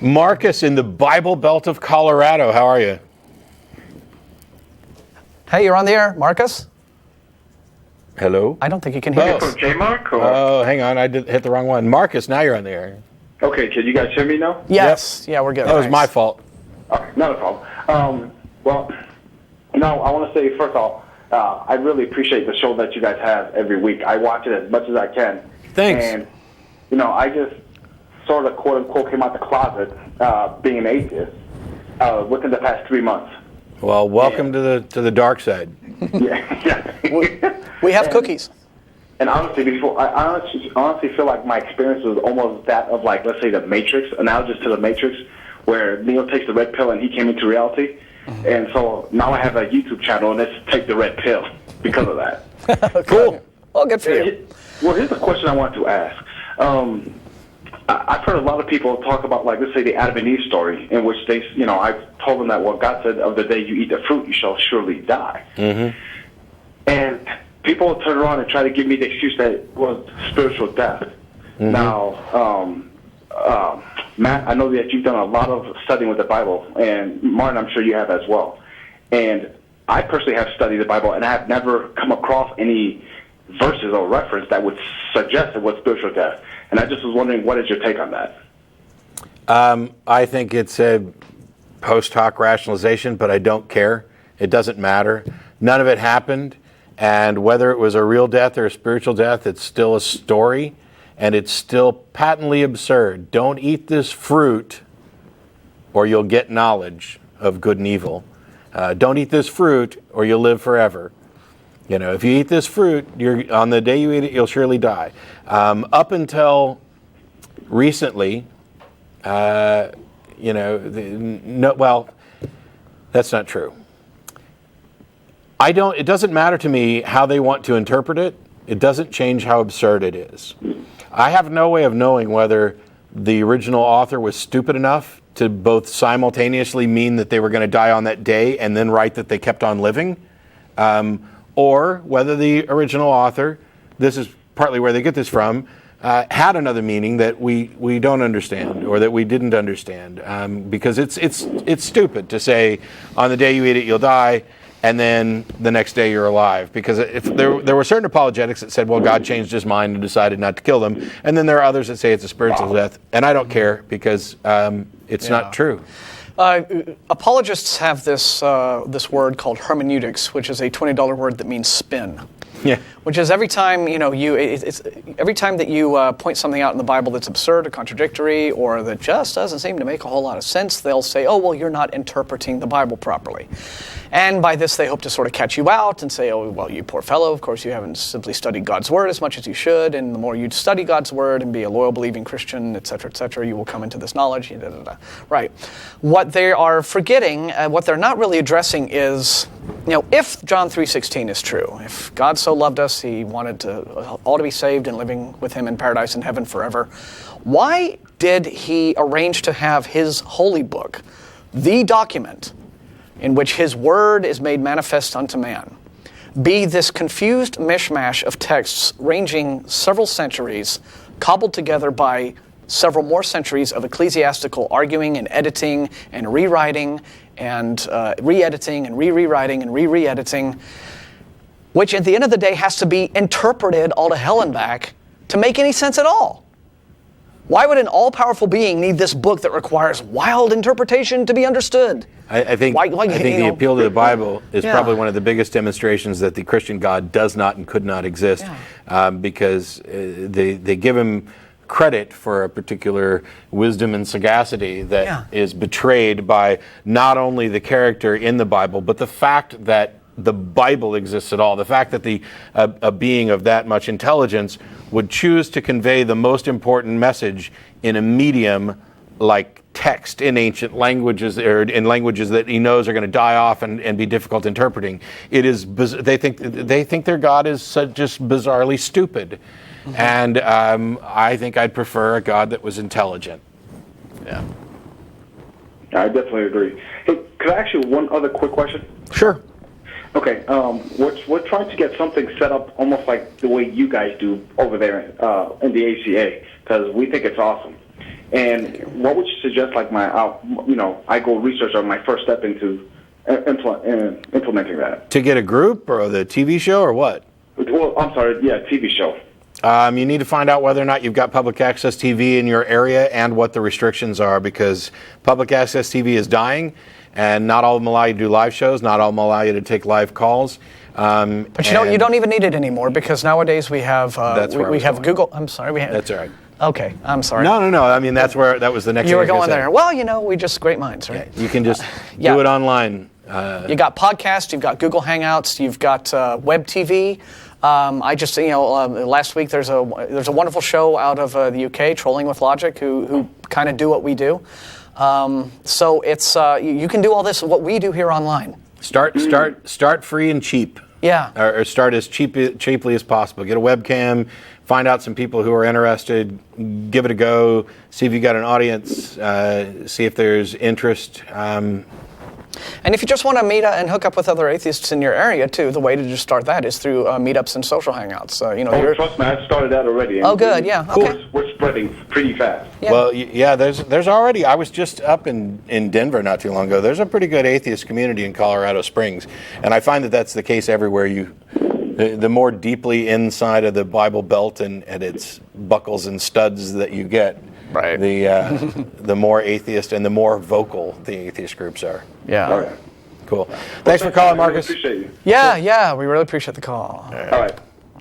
Marcus in the Bible Belt of Colorado. How are you? Hey, you're on the air, Marcus. Hello? I don't think you can hear us. From J-Mark? Or? Oh, hang on. I hit the wrong one. Marcus, now you're on the air. Okay, can you guys hear me now? Yes. Yep. Yeah, we're good. That was my fault. Not a problem. Well, no, I want to say, first off, I really appreciate the show that you guys have every week. I watch it as much as I can. Thanks. And, I just sort of, quote-unquote, came out the closet being an atheist within the past 3 months. Well, welcome to the dark side. Yeah. We have cookies. And honestly, I honestly feel like my experience was almost that of, like, let's say the Matrix, analogous to the Matrix, where Neo takes the red pill and he came into reality. Mm-hmm. And so now I have a YouTube channel, and it's Take the Red Pill because of that. Cool. Well, good for you. Well, here's the question I wanted to ask. I've heard a lot of people talk about, like, let's say the Adam and Eve story, in which they, I've told them that what God said, of the day you eat the fruit, you shall surely die. Mm-hmm. And people turn around and try to give me the excuse that it was spiritual death. Mm-hmm. Now, Matt, I know that you've done a lot of studying with the Bible, and Martin, I'm sure you have as well. And I personally have studied the Bible, and I have never come across any verses or reference that would suggest it was spiritual death. And I just was wondering, what is your take on that? I think it's a post hoc rationalization, but I don't care. It doesn't matter. None of it happened. And whether it was a real death or a spiritual death, it's still a story, and it's still patently absurd. Don't eat this fruit, or you'll get knowledge of good and evil. Don't eat this fruit, or you'll live forever. If you eat this fruit, on the day you eat it, you'll surely die. Up until recently, that's not true. It doesn't matter to me how they want to interpret it. It doesn't change how absurd it is. I have no way of knowing whether the original author was stupid enough to both simultaneously mean that they were going to die on that day and then write that they kept on living, or whether the original author, this is partly where they get this from, had another meaning that we don't understand or that we didn't understand, because it's stupid to say on the day you eat it you'll die and then the next day you're alive, because if there were certain apologetics that said, well, God changed his mind and decided not to kill them, and then there are others that say it's a spiritual death, and I don't care because it's not true. Apologists have this word called hermeneutics, which is a $20 word that means spin. Yeah. Which is every time every time that you point something out in the Bible that's absurd or contradictory or that just doesn't seem to make a whole lot of sense, they'll say, "Oh, well, you're not interpreting the Bible properly." And by this, they hope to sort of catch you out and say, "Oh, well, you poor fellow, of course you haven't simply studied God's Word as much as you should, and the more you study God's Word and be a loyal, believing Christian, etc., you will come into this knowledge." Right. What they are forgetting, what they're not really addressing is, if John 3:16 is true, if God so loved us, he wanted to all to be saved and living with him in paradise and heaven forever, why did he arrange to have his holy book, the document in which his word is made manifest unto man, be this confused mishmash of texts ranging several centuries, cobbled together by several more centuries of ecclesiastical arguing and editing and rewriting and re-editing and re-rewriting and re-editing, which at the end of the day has to be interpreted all to hell and back to make any sense at all? Why would an all-powerful being need this book that requires wild interpretation to be understood? I think the appeal to the Bible is probably one of the biggest demonstrations that the Christian God does not and could not exist, because they give him credit for a particular wisdom and sagacity that is betrayed by not only the character in the Bible, but the fact that the Bible exists at all. The fact that a being of that much intelligence would choose to convey the most important message in a medium like text in ancient languages, or in languages that he knows are going to die off and be difficult interpreting. It is they think their God is just bizarrely stupid, and I think I'd prefer a God that was intelligent. Yeah, I definitely agree. Hey, could I ask you one other quick question? Sure. Okay, we're trying to get something set up almost like the way you guys do over there in the ACA, because we think it's awesome. And what would you suggest, like I go research on my first step into implementing that? To get a group or the TV show or what? Well, I'm sorry, TV show. You need to find out whether or not you've got public access TV in your area and what the restrictions are, because public access TV is dying, and not all of them allow you to do live shows, not all of them allow you to take live calls. But you don't even need it anymore, because nowadays we have we have Google. I'm sorry, That's all right. Okay, I'm sorry. No. I mean, that was the next. You thing were I was gonna going say. there. Well, we just great minds, right? You can just do it online. You got podcasts, you've got Google Hangouts, you've got web TV. I just, last week there's a wonderful show out of the UK, Trolling with Logic, who kind of do what we do. So it's you can do all this, what we do here online. Start free and cheap. Yeah. Or start as cheaply as possible. Get a webcam. Find out some people who are interested. Give it a go. See if you got an audience. See if there's interest. And if you just want to meet and hook up with other atheists in your area too, the way to just start that is through meetups and social hangouts. Trust me, I started that already. Oh, good, yeah. Okay. We're spreading pretty fast. Yeah. Well, yeah, there's already. I was just up in Denver not too long ago. There's a pretty good atheist community in Colorado Springs, and I find that that's the case everywhere. The more deeply inside of the Bible Belt and its buckles and studs that you get, right, the more atheist and the more vocal the atheist groups are. Yeah. All right. Cool. Thanks for calling, Marcus. I really appreciate you. Yeah, we really appreciate the call. All right.